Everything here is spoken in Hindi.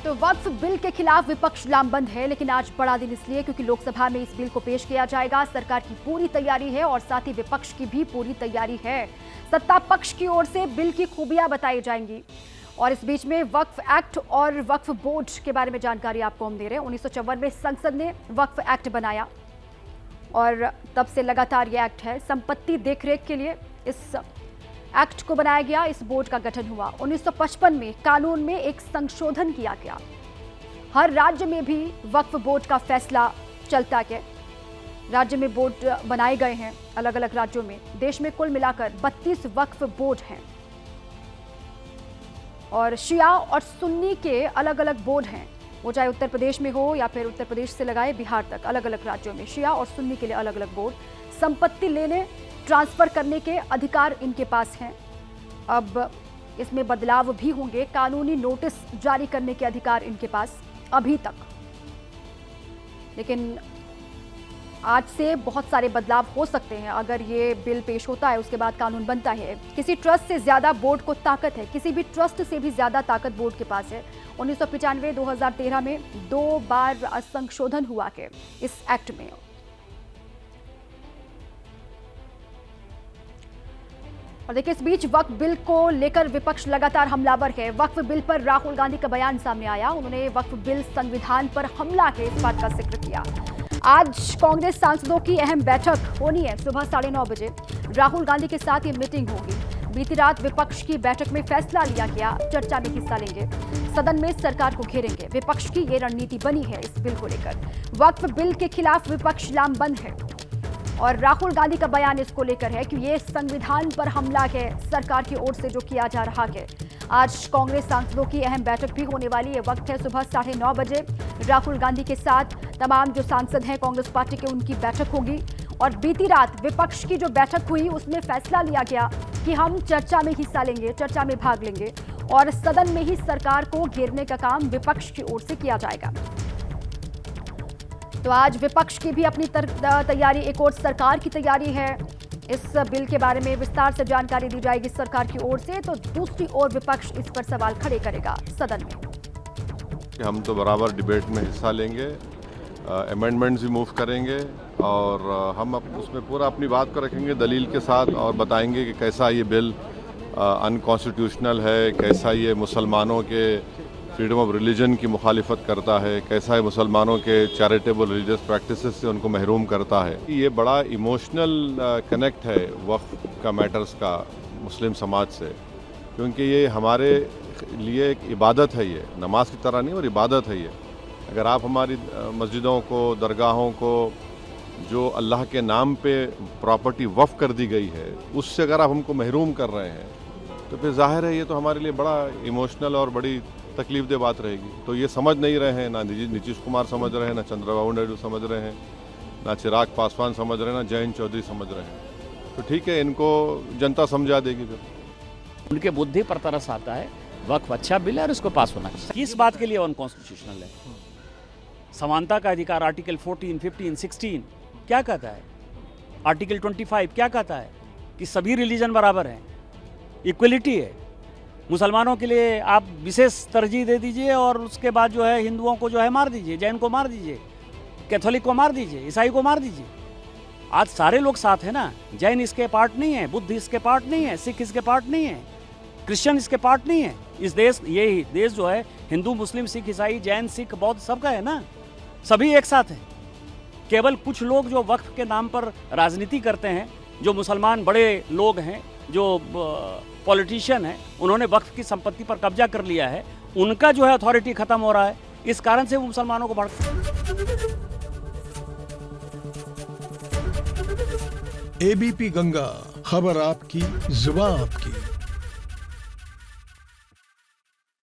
तो वक्फ बिल के खिलाफ विपक्ष लामबंद है, लेकिन आज बड़ा दिन इसलिए क्योंकि लोकसभा में इस बिल को पेश किया जाएगा। सरकार की पूरी तैयारी है और साथ ही विपक्ष की भी पूरी तैयारी है। सत्ता पक्ष की ओर से बिल की खूबियां बताई जाएंगी और इस बीच में वक्फ एक्ट और वक्फ बोर्ड के बारे में जानकारी आपको हम दे रहे हैं। 1954 में संसद ने वक्फ एक्ट बनाया और तब से लगातार ये एक्ट है। संपत्ति देखरेख के लिए इस एक्ट को बनाया गया, इस बोर्ड का गठन हुआ। 1955 में कानून में एक संशोधन किया गया। हर राज्य में भी वक्फ बोर्ड का फैसला चलता है। राज्य में बोर्ड बनाए गए हैं अलग अलग राज्यों में। देश में कुल मिलाकर 32 वक्फ बोर्ड हैं और शिया और सुन्नी के अलग अलग बोर्ड हैं। वो चाहे उत्तर प्रदेश में हो या फिर उत्तर प्रदेश से लगाए बिहार तक, अलग अलग राज्यों में शिया और सुन्नी के लिए अलग अलग बोर्ड। संपत्ति लेने ट्रांसफर करने के अधिकार इनके पास हैं। अब इसमें बदलाव भी होंगे। कानूनी नोटिस जारी करने के अधिकार इनके पास अभी तक, लेकिन आज से बहुत सारे बदलाव हो सकते हैं। अगर ये बिल पेश होता है, उसके बाद कानून बनता है। किसी ट्रस्ट से ज्यादा बोर्ड को ताकत है, किसी भी ट्रस्ट से भी ज्यादा ताकत बोर्ड के पास है। 1995, 2013 में 2 बार संशोधन हुआ है इस एक्ट में। और देखिए, इस बीच वक्फ बिल को लेकर विपक्ष लगातार हमलावर है। वक्फ बिल पर राहुल गांधी का बयान सामने आया। उन्होंने वक्फ बिल संविधान पर हमला के इस बात का जिक्र किया। आज कांग्रेस सांसदों की अहम बैठक होनी है सुबह 9:30 बजे। राहुल गांधी के साथ ये मीटिंग होगी। बीती रात विपक्ष की बैठक में फैसला लिया गया, चर्चा में हिस्सा लेंगे, सदन में सरकार को घेरेंगे। विपक्ष की ये रणनीति बनी है इस बिल को लेकर। वक्फ बिल के खिलाफ विपक्ष लामबंद है और राहुल गांधी का बयान इसको लेकर है कि ये संविधान पर हमला है सरकार की ओर से जो किया जा रहा है। आज कांग्रेस सांसदों की अहम बैठक भी होने वाली है। वक्त है सुबह 9:30 बजे। राहुल गांधी के साथ तमाम जो सांसद हैं कांग्रेस पार्टी के, उनकी बैठक होगी। और बीती रात विपक्ष की जो बैठक हुई उसमें फैसला लिया गया कि हम चर्चा में हिस्सा लेंगे, चर्चा में भाग लेंगे और सदन में ही सरकार को घेरने का काम विपक्ष की ओर से किया जाएगा। तो आज विपक्ष की भी अपनी तैयारी, एक और सरकार की तैयारी है। इस बिल के बारे में विस्तार से जानकारी दी जाएगी सरकार की ओर से, तो दूसरी ओर विपक्ष इस पर सवाल खड़े करेगा सदन में। हम तो बराबर डिबेट में हिस्सा लेंगे, अमेंडमेंट्स भी मूव करेंगे और हम उसमें पूरा अपनी बात को रखेंगे दलील के साथ और बताएंगे कि कैसा ये बिल अनकॉन्स्टिट्यूशनल है, कैसा ये मुसलमानों के फ्रीडम ऑफ रिलीजन की मुखालिफत करता है, कैसा है मुसलमानों के चैरिटेबल रिलीजियस प्रैक्टिसेस से उनको महरूम करता है। ये बड़ा इमोशनल कनेक्ट है वक्फ का मैटर्स का मुस्लिम समाज से, क्योंकि ये हमारे लिए एक इबादत है। ये नमाज की तरह नहीं और इबादत है ये। अगर आप हमारी मस्जिदों को, दरगाहों को जो अल्लाह के नाम पे प्रॉपर्टी वक्फ कर दी गई है, उससे अगर आप हमको महरूम कर रहे हैं तो फिर जाहिर है ये तो हमारे लिए बड़ा इमोशनल और बड़ी तकलीफ दे बात रहेगी। तो ये समझ नहीं रहे हैं, ना नीतीश कुमार समझ रहे हैं, ना चंद्रबाबू नायडू समझ रहे हैं, ना चिराग पासवान समझ रहे हैं, ना जयंत चौधरी समझ रहे हैं। तो ठीक है, इनको जनता समझा देगी। फिर उनके बुद्धि पर तरस आता है। वक्फ अच्छा बिल है और इसको पास होना चाहिए। किस बात के लिए अनकॉन्स्टिट्यूशनल है? समानता का अधिकार आर्टिकल 14, 15, 16 क्या कहता है? आर्टिकल 25 क्या कहता है? कि सभी रिलीजन बराबर हैं, इक्वलिटी है। मुसलमानों के लिए आप विशेष तरजीह दे दीजिए और उसके बाद जो है हिंदुओं को जो है मार दीजिए, जैन को मार दीजिए, कैथोलिक को मार दीजिए, ईसाई को मार दीजिए। आज सारे लोग साथ हैं ना। जैन इसके पार्ट नहीं है, बुद्ध इसके पार्ट नहीं है, सिख इसके पार्ट नहीं है, क्रिश्चियन इसके पार्ट नहीं है। इस देश, ये देश जो है हिंदू, मुस्लिम, सिख, ईसाई, जैन, सिख, बौद्ध सबका है ना। सभी एक साथ हैं। केवल कुछ लोग जो वक्फ के नाम पर राजनीति करते हैं, जो मुसलमान बड़े लोग हैं, जो पॉलिटिशियन है, उन्होंने वक्फ की संपत्ति पर कब्जा कर लिया है। उनका जो है अथॉरिटी खत्म हो रहा है। इस कारण से वो मुसलमानों को एबीपी गंगा, खबर आपकी, जुबान आपकी।